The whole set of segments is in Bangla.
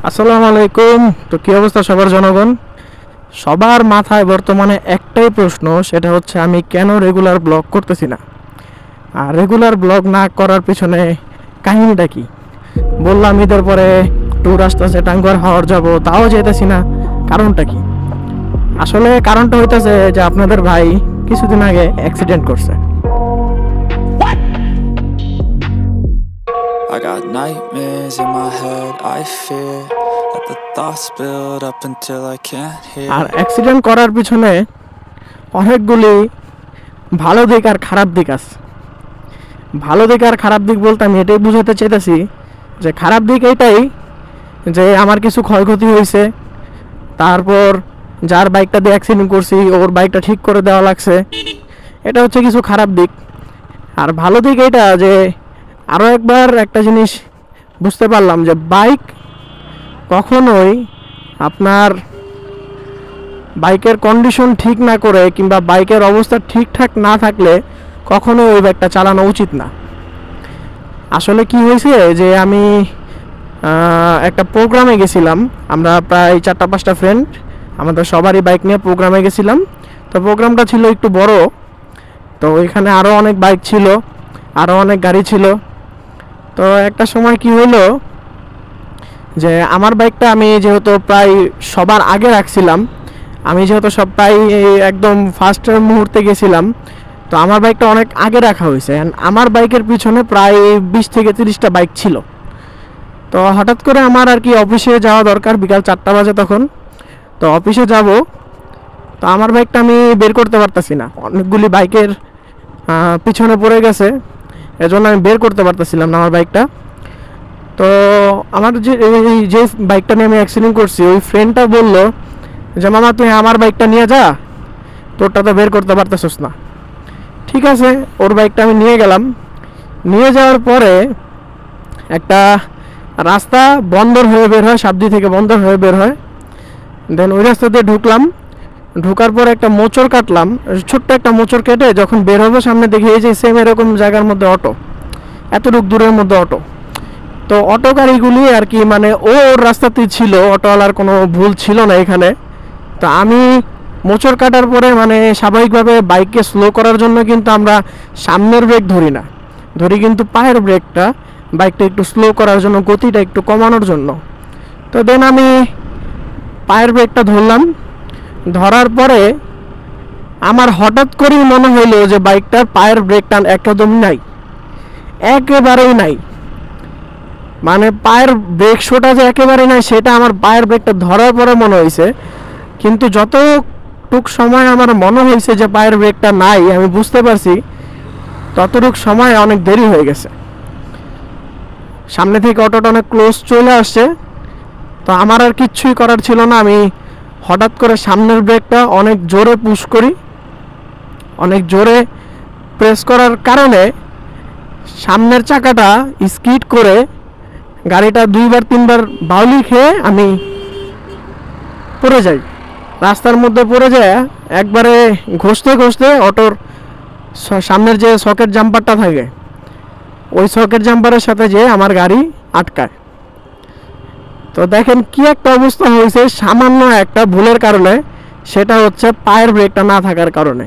আসসালামু আলাইকুম। তো কি অবস্থা সবার জনগণ? সবার মাথায় বর্তমানে একটাই প্রশ্ন, সেটা হচ্ছে আমি কেন রেগুলার ব্লগ করতেছি না। আর রেগুলার ব্লগ না করার পিছনে কাহিনীটা কি? বললাম ঈদের পরে ট্যুর আসতেছে, টাঙ্গুয়ার হাওর যাব, তাও যেতেছি না। কারণটা কি? আসলে কারণটা হইতেছে যে আপনাদের ভাই কিছুদিন আগে অ্যাক্সিডেন্ট করছে। I got nightmares in my head, I fear that the thoughts build up until I can't hear. আর অ্যাক্সিডেন্ট করার পিছনে অনেকগুলি ভালো দিক আর খারাপ দিক আছে। ভালো দিক আর খারাপ দিক বলতে আমি এটাই বুঝাতে চাইতেছি যে খারাপ দিক এইটাই যে আমার কিছু ক্ষয়ক্ষতি হয়েছে, তারপর যার বাইকটা দিয়ে অ্যাক্সিডেন্ট করছি ওর বাইকটা ঠিক করে দেওয়া লাগছে, এটা হচ্ছে কিছু খারাপ দিক। আর ভালো দিক এইটা যে আরও একবার একটা জিনিস বুঝতে পারলাম যে বাইক কখনোই আপনার বাইকের কন্ডিশন ঠিক না করে কিংবা বাইকের অবস্থা ঠিকঠাক না থাকলে কখনোই ওই বাইকটা চালানো উচিত না। আসলে কি হয়েছে যে আমি একটা প্রোগ্রামে গেছিলাম, আমরা প্রায় 4-5টা ফ্রেন্ড আমাদের সবারই বাইক নিয়ে প্রোগ্রামে গেছিলাম। তো প্রোগ্রামটা ছিল একটু বড়, তো ওইখানে আরও অনেক বাইক ছিল, আরও অনেক গাড়ি ছিল। তো একটা সময় কি হলো যে আমার বাইকটা আমি যেহেতু প্রায় সবার আগে রাখছিলাম, আমি যেহেতু সব প্রায় একদম ফার্স্টের মুহূর্তে গেছিলাম, তো আমার বাইকটা অনেক আগে রাখা হয়েছে। আমার বাইকের পিছনে প্রায় 20 থেকে 30টা বাইক ছিল। তো হঠাৎ করে আমার আর কি অফিসে যাওয়া দরকার, বিকাল 4টা বাজে তখন। তো অফিসে যাব, তো আমার বাইকটা আমি বের করতে পারতেছি না, অনেকগুলি বাইকের পিছনে পড়ে গেছে, এজন্য আমি বের করতে পারতেছিলাম না আমার বাইকটা। তো আমার যে বাইকটা নিয়ে আমি অ্যাক্সিডেন্ট করছি ওই ফ্রেন্ডটা বললো যে মামা তুই আমার বাইকটা নিয়ে যা, তোরটা তো বের করতে পারতেছিস না। ঠিক আছে, ওর বাইকটা আমি নিয়ে গেলাম। নিয়ে যাওয়ার পরে একটা রাস্তা বন্দর হয়ে বের হয়, সাবদি থেকে বন্দর হয়ে বের হয়। দেন ওই রাস্তা দিয়ে ঢুকলাম, ঢোকার পরে একটা মোচড় কাটলাম, ছোট্ট একটা মোচড় কেটে যখন বের হবো সামনে দেখি এই যে সেম এরকম জায়গার মধ্যে অটো, এতটুক দূরের মধ্যে অটো। তো অটো গাড়িগুলি আর কি মানে ওর রাস্তাতেই ছিল, অটোওয়ালার কোনো ভুল ছিল না এখানে। তো আমি মোচড় কাটার পরে মানে স্বাভাবিকভাবে বাইককে স্লো করার জন্য কিন্তু আমরা সামনের ব্রেক ধরি না, ধরি কিন্তু পায়ের ব্রেকটা, বাইকটা একটু স্লো করার জন্য, গতিটা একটু কমানোর জন্য। তো দেন আমি পায়ের ব্রেকটা ধরলাম, ধরার পরে আমার হঠাৎ করেই মনে হইলো যে বাইকটার পায়ের ব্রেকটা একদম নাই, একেবারেই নাই। মানে পায়ের ব্রেক শোটা যে একেবারে নাই সেটা আমার পায়ের ব্রেকটা ধরার পরে মনে হয়েছে, কিন্তু যতটুক সময় আমার মনে হয়েছে যে পায়ের ব্রেকটা নাই আমি বুঝতে পারছি ততটুক সময় অনেক দেরি হয়ে গেছে। সামনে থেকে অটোটা অনেক ক্লোজ চলে আসছে। তো আমার আর কিচ্ছুই করার ছিল না, আমি হঠাৎ করে সামনের ব্রেকটা অনেক জোরে পুশ করি, অনেক জোরে প্রেস করার কারণে সামনের চাকাটা স্কিড করে গাড়িটা 2-3বার বাউলি খেয়ে আমি পড়ে যাই, রাস্তার মধ্যে পড়ে যায়। একবারে ঘষতে ঘষতে অটোর সামনের যে সকেট জাম্পারটা থাকে ওই সকেট জাম্পারের সাথে যে আমার গাড়ি আটকায়। তো দেখেন কি একটা অবস্থা হয়েছে সামান্য একটা ভুলের কারণে, সেটা হচ্ছে পায়ের ব্রেকটা না থাকার কারণে।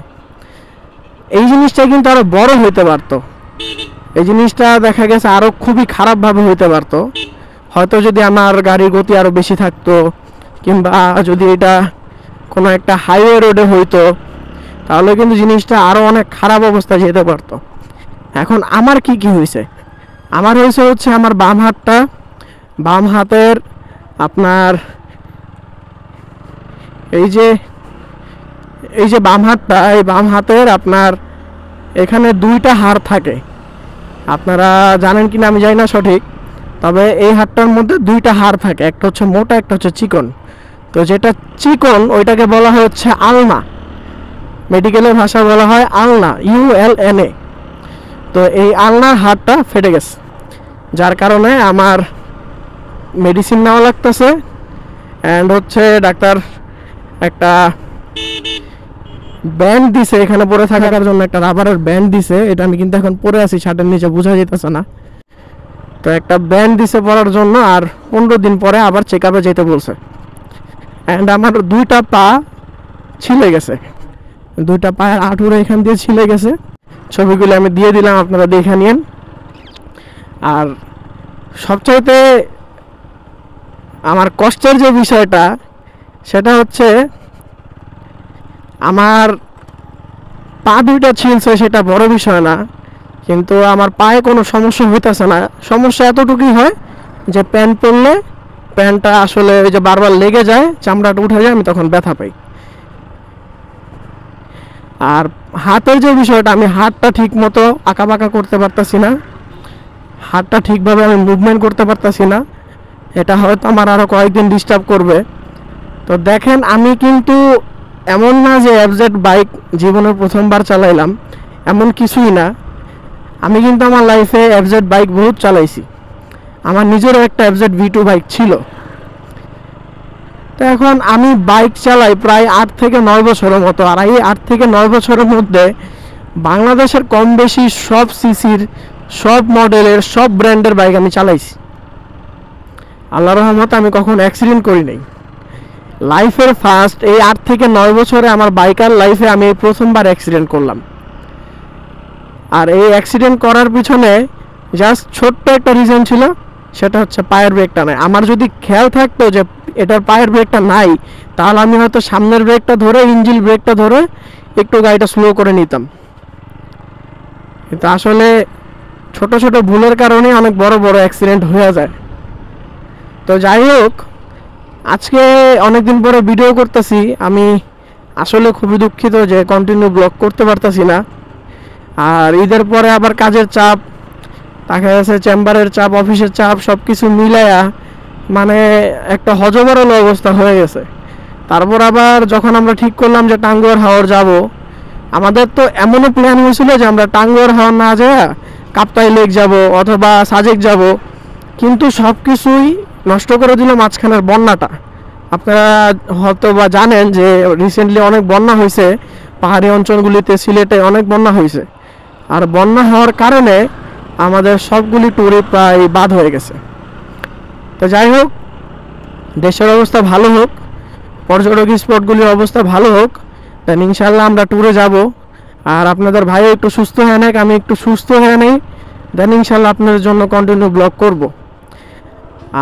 এই জিনিসটা কিন্তু আরও বড় হইতে পারতো, এই জিনিসটা দেখা গেছে আরও খুবই খারাপভাবে হইতে পারতো। হয়তো যদি আমার গাড়ির গতি আরও বেশি থাকতো কিংবা যদি এটা কোনো একটা হাইওয়ে রোডে হইতো তাহলে কিন্তু জিনিসটা আরও অনেক খারাপ অবস্থায় যেতে পারতো। এখন আমার কি কি হয়েছে, আমার হয়েছে হচ্ছে আমার বাম হাতটা, বাম হাতের আপনার এই যে বাম হাতটা, এই বাম হাতের আপনার এখানে 2টা হাড় থাকে, আপনারা জানেন কিনা আমি জানি না সঠিক, তবে এই হাড়টার মধ্যে 2টা হাড় থাকে, একটা হচ্ছে মোটা একটা হচ্ছে চিকন। তো যেটা চিকন ওইটাকে বলা হয় হচ্ছে আলনা, মেডিকেলের ভাষায় বলা হয় আলনা, ULNA। তো এই আলনার হাড়টা ফেটে গেছে, যার কারণে আমার মেডিসিন নেওয়া লাগতেছে। অ্যান্ড হচ্ছে ডাক্তার একটা ব্যান্ড দিছে এখানে পরে থাকার জন্য, একটা রাবারের ব্যান্ড দিছে, এটা আমি কিন্তু এখন পরে আছি, শার্টের নিচে বোঝা যেতেছে না। তো একটা ব্যান্ড দিছে পরার জন্য, আর 15 দিন পরে আবার চেক আপে যেতে বলছে। অ্যান্ড আমার 2টা পা ছিলে গেছে, 2টা পায়ের হাঁটুর এখান দিয়ে ছিলে গেছে। ছবিগুলো আমি দিয়ে দিলাম, আপনারা দেখে নিন। আর সবচাইতে আমার কষ্টের যে বিষয়টা সেটা হচ্ছে আমার পা 2টা ছিলছে, সেটা বড় বিষয় না, কিন্তু আমার পায়ে কোনো সমস্যা হইতেছে না। সমস্যা এতটুকুই হয় যে প্যান্ট পরলে প্যান্টটা আসলে ওই যে বারবার লেগে যায়, চামড়াটা উঠে যায়, আমি তখন ব্যথা পাই। আর হাতের যে বিষয়টা, আমি হাতটা ঠিক মতো আঁকাবাঁকা করতে পারতাছি না, হাতটা ঠিকভাবে আমি মুভমেন্ট করতে পারতাছি না। এটা হয়তো আমার আরও কয়েকদিন ডিস্টার্ব করবে। তো দেখেন, আমি কিন্তু এমন না যে এফজেড বাইক জীবনের প্রথমবার চালাইলাম, এমন কিছুই না। আমি কিন্তু আমার লাইফে এফজেড বাইক বহুত চালাইছি। আমার নিজেরও একটা এফজেড V2 বাইক ছিল। তো এখন আমি বাইক চালাই প্রায় 8 থেকে 9 বছরের মতো। আর এই 8 থেকে 9 বছরের মধ্যে বাংলাদেশের কম বেশি সব সিসির, সব মডেলের, সব ব্র্যান্ডের বাইক আমি চালাইছি। আল্লাহর রহমতে আমি কখনো অ্যাক্সিডেন্ট করি নাই। লাইফের ফার্স্ট এই 8 থেকে 9 বছরে আমার বাইকার লাইফে আমি এই প্রথমবার অ্যাক্সিডেন্ট করলাম। আর এই অ্যাক্সিডেন্ট করার পিছনে জাস্ট ছোট্ট একটা রিজন ছিল, সেটা হচ্ছে পায়ের ব্রেকটা নাই। আমার যদি খেয়াল থাকতো যে এটার পায়ের ব্রেকটা নাই, তাহলে আমি হয়তো সামনের ব্রেকটা ধরে, ইঞ্জিন ব্রেকটা ধরে একটু গাড়িটা স্লো করে নিতাম। কিন্তু আসলে ছোট ছোট ভুলের কারণে অনেক বড় বড় অ্যাক্সিডেন্ট হয়ে যায়। তো যাই হোক, আজকে অনেক দিন পরে ভিডিও করতেছি। আমি আসলে খুবই দুঃখিত যে কন্টিনিউ ব্লগ করতে পারতেছি না। আর ঈদের পরে আবার কাজের চাপ, দেখা গেছে চেম্বারের চাপ, অফিসের চাপ, সব কিছু মিলায়া মানে একটা হজবরল অবস্থা হয়ে গেছে। তারপর আবার যখন আমরা ঠিক করলাম যে টাঙ্গুয়ার হাওর যাব, আমাদের তো এমনও প্ল্যান হয়েছিল যে আমরা টাঙ্গুয়ার হাওর না যায় কাপ্তাই লেক যাব অথবা সাজেক যাব, কিন্তু সব কিছুই নষ্ট করে দিল মাঝখানের বন্যাটা। আপনারা হয়তো বা জানেন যে রিসেন্টলি অনেক বন্যা হয়েছে পাহাড়ি অঞ্চলগুলিতে, সিলেটে অনেক বন্যা হয়েছে। আর বন্যা হওয়ার কারণে আমাদের সবগুলি ট্যুরে প্রায় বাদ হয়ে গেছে। তো যাই হোক, দেশের অবস্থা ভালো হোক, পর্যটক স্পটগুলির অবস্থা ভালো হোক, দেন ইনশাল্লাহ আমরা ট্যুরে যাব। আর আপনাদের ভাইও একটু সুস্থ হয়ে নেক, আমি একটু সুস্থ হয়ে নেই, দেন ইনশাল্লাহ আপনাদের জন্য কন্টিনিউ ব্লগ করব।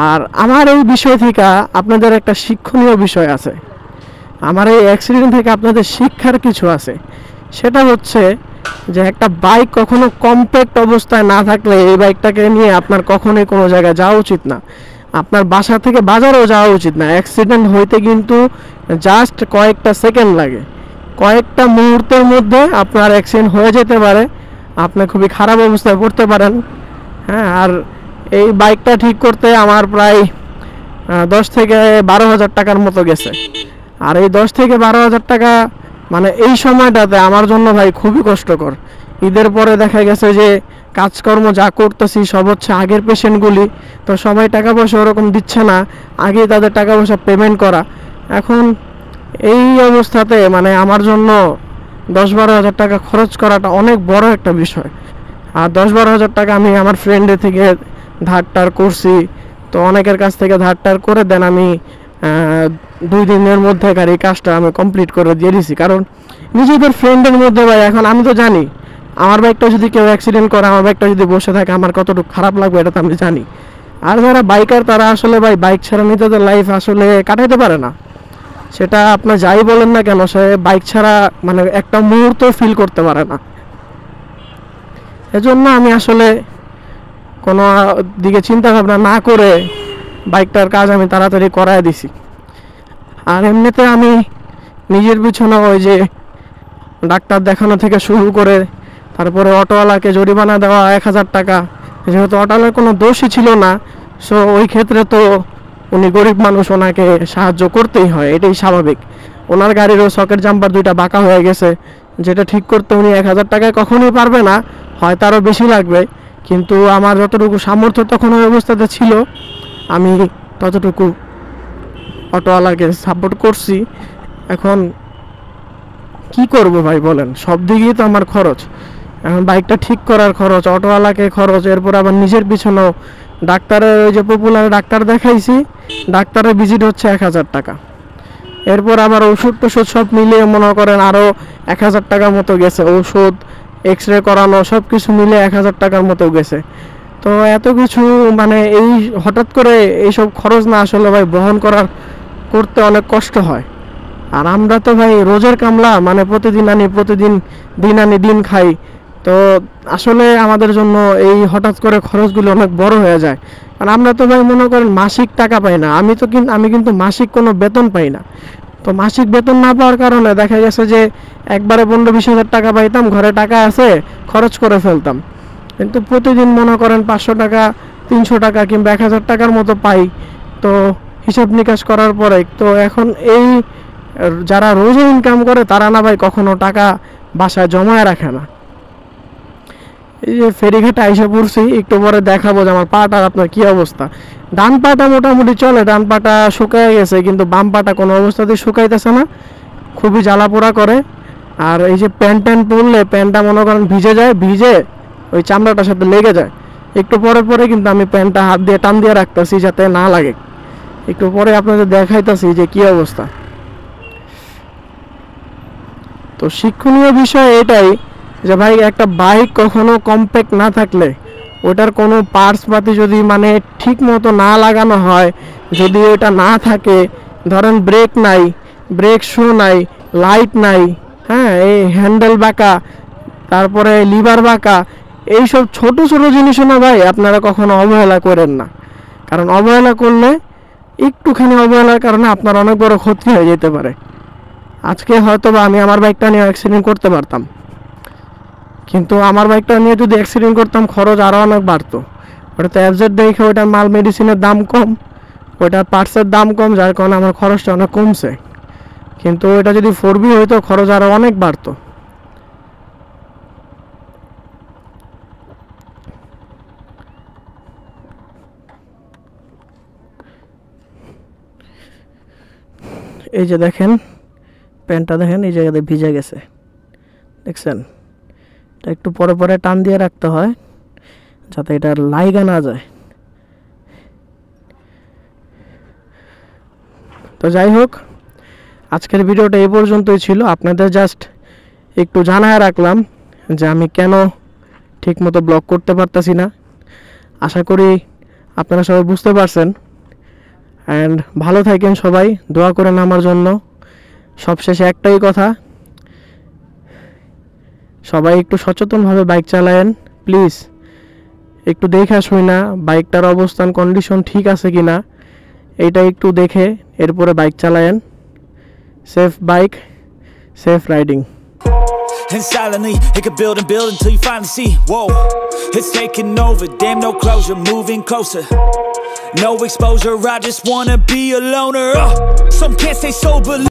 আর আমার এই বিষয় থেকে আপনাদের একটা শিক্ষণীয় বিষয় আছে, আমার এই অ্যাক্সিডেন্ট থেকে আপনাদের শিক্ষার কিছু আছে। সেটা হচ্ছে যে একটা বাইক কখনো কমপ্যাক্ট অবস্থায় না থাকলে এই বাইকটাকে নিয়ে আপনার কখনোই কোনো জায়গায় যাওয়া উচিত না। আপনার বাসা থেকে বাজারেও যাওয়া উচিত না। অ্যাক্সিডেন্ট হইতে কিন্তু জাস্ট কয়েকটা সেকেন্ড লাগে, কয়েকটা মুহূর্তের মধ্যে আপনার অ্যাক্সিডেন্ট হয়ে যেতে পারে, আপনি খুবই খারাপ অবস্থায় পড়তে পারেন। হ্যাঁ, আর এই বাইকটা ঠিক করতে আমার প্রায় 10 থেকে 12,000 টাকার মতো গেছে। আর এই 10 থেকে 12,000 টাকা মানে এই সময়টাতে আমার জন্য ভাই খুবই কষ্টকর। ঈদের পরে দেখা গেছে যে কাজকর্ম যা করতেছি সব হচ্ছে আগের পেশেন্টগুলি, তো সবাই টাকা পয়সা ওরকম দিচ্ছে না, আগেই তাদের টাকা পয়সা পেমেন্ট করা। এখন এই অবস্থাতে মানে আমার জন্য 10-12 হাজার টাকা খরচ করাটা অনেক বড় একটা বিষয়। আর 10-12 হাজার টাকা আমি আমার ফ্রেন্ডের থেকে ধারটার করছি, তো অনেকের কাছ থেকে ধারটার করে দেন আমি 2 দিনের মধ্যে গাড়ির কাজটা আমি কমপ্লিট করে দিয়ে দিছি। কারণ নিজেদের ফ্রেন্ডের মধ্যে ভাই, এখন আমি তো জানি আমার বাইকটা যদি কেউ অ্যাক্সিডেন্ট করে, আমার বাইকটা যদি বসে থাকে আমার কতটুকু খারাপ লাগবে, এটা তো আমি জানি। আর যারা বাইকার তারা আসলে ভাই বাইক ছাড়া নিজেদের লাইফ আসলে কাটাইতে পারে না। সেটা আপনার যাই বলেন না কেন, সে বাইক ছাড়া মানে একটা মুহূর্ত ফিল করতে পারে না। এজন্য আমি আসলে কোনো দিকে চিন্তা ভাবনা না করে বাইকটার কাজ আমি তাড়াতাড়ি করায় দিছি। আর এমনিতে আমি নিজের পিছনে ওই যে ডাক্তার দেখানো থেকে শুরু করে তারপরে অটোওয়ালাকে জরিমানা দেওয়া 1,000 টাকা, যেহেতু অটোওয়ালার কোনো দোষই ছিল না, সো ওই ক্ষেত্রে তো উনি গরিব মানুষ, ওনাকে সাহায্য করতেই হয়, এটাই স্বাভাবিক। ওনার গাড়িরও সকেট জাম্পার 2টা বাঁকা হয়ে গেছে, যেটা ঠিক করতে উনি 1,000 টাকায় কখনোই পারবে না, হয় তারও বেশি লাগবে। কিন্তু আমার যতটুকু সামর্থ্য তখন ওই অবস্থাতে ছিল, আমি ততটুকু অটোওয়ালাকে সাপোর্ট করছি। এখন কি করব ভাই বলেন, সব দিকেই তো আমার খরচ। এখন বাইকটা ঠিক করার খরচ, অটোওয়ালাকে খরচ, এরপর আবার নিজের পিছনেও ডাক্তারের ওই যে পপুলার ডাক্তার দেখাইছি, ডাক্তারের ভিজিট হচ্ছে 1000 টাকা। এরপর আবার ওষুধ টষুধ সব মিলিয়ে মনে করেন আরও 1000 টাকার মতো গেছে, ওষুধ এক্স রে করানো সব কিছু মিলে 1000 টাকার মতো গেছে। তো এত কিছু মানে এই হঠাৎ করে এইসব খরচ না আসলে ভাই বহন করতে অনেক কষ্ট হয়। আর আমরা তো ভাই রোজের কামলা, মানে প্রতিদিন আনি প্রতিদিন, দিন আনি দিন খাই। তো আসলে আমাদের জন্য এই হঠাৎ করে খরচগুলো অনেক বড় হয়ে যায়। আর আমরা তো ভাই মনে করেন মাসিক টাকা পাই না, আমি কিন্তু মাসিক কোনো বেতন পাই না। তো মাসিক বেতন না পাওয়ার কারণে দেখা গেছে যে একবারে 15-20 হাজার টাকা পাইতাম, ঘরে টাকা আছে খরচ করে ফেলতাম। কিন্তু প্রতিদিন মনে করেন 500 টাকা 300 টাকা কিংবা 1000 টাকার মতো পাই। তো হিসাব নিকাশ করার পরে তো এখন এই যারা রোজে ইনকাম করে তারা না ভাই কখনো টাকা বাসায় জমায় রাখে না। এই যে ফেরিঘাটে আইসা পড়ছি, একটু পরে দেখাবো যে আমার পাটার আপনার কি অবস্থা। ডান পাটা মোটামুটি চলে, ডান পাটা শুকায় গেছে, কিন্তু বাম পাটা কোনো অবস্থাতেই শুকাইতেছে না, খুবই জ্বালা পোড়া করে। আর এই যে প্যান্ট পরলে প্যান্টটা মনে করেন ভিজে ওই চামড়াটার সাথে লেগে যায়। একটু পরে কিন্তু আমি প্যান্টটা হাত দিয়ে টান দিয়ে রাখতেছি যাতে না লাগে। একটু পরে আপনাদের দেখাইতেছি যে কি অবস্থা। তো শিক্ষণীয় বিষয় এটাই যে ভাই একটা বাইক কখনো কম্প্যাক্ট না থাকলে, ওটার কোনো পার্টস পাতি যদি মানে ঠিক মতো না লাগানো হয়, যদি ওটা না থাকে, ধরেন ব্রেক নাই, ব্রেক শু নাই, লাইট নাই, হ্যাঁ, এই হ্যান্ডেল বাঁকা, তারপরে লিভার বাঁকা, এইসব ছোট ছোট জিনিসও না ভাই আপনারা কখনো অবহেলা করেন না। কারণ অবহেলা করলে একটুখানি অবহেলার কারণে আপনার অনেক বড় ক্ষতি হয়ে যেতে পারে। আজকে হয়তো বা আমি আমার বাইকটা নিয়ে অ্যাক্সিডেন্ট করতে পারতাম, কিন্তু আমার বাইকটা নিয়ে যদি অ্যাক্সিডেন্ট করতাম খরচ আরও অনেক বাড়তো। ওটা তো অ্যাবজেট দেখে ওইটার মাল মেডিসিনের দাম কম, ওইটার পার্টসের দাম কম, যার কারণে আমার খরচটা অনেক কমছে। কিন্তু ওইটা যদি 4B হইতো খরচ আরও অনেক বাড়তো। এই যে দেখেন প্যান্টটা দেখেন, এই জায়গাতে ভিজে গেছে, দেখছেন? এটা একটু পরে টান দিয়ে রাখতে হয় যাতে এটা লাইগা না যায়। তো যাই হোক, আজকের ভিডিওটা এই পর্যন্তই ছিল। আপনাদের জাস্ট একটু জানায় রাখলাম যে আমি কেন ঠিকমতো ব্লগ করতে পারতাছি না। আশা করি আপনারা সবাই বুঝতে পারছেন। অ্যান্ড ভালো থাকেন সবাই, দোয়া করেন আমার জন্য। সবশেষে একটাই কথা, সবাই একটু সচেতনভাবে বাইক চালায়েন প্লিজ। একটু দেখে শুই না বাইকটার অবস্থান কন্ডিশন ঠিক আছে কি না, এইটা একটু দেখে এরপরে বাইক চালায়েন। Safe bike, safe riding. And silently, it could build and build until you finally see, whoa, it's taking over, damn no closure, moving closer, no exposure, I just wanna be a loner, some can't stay sober.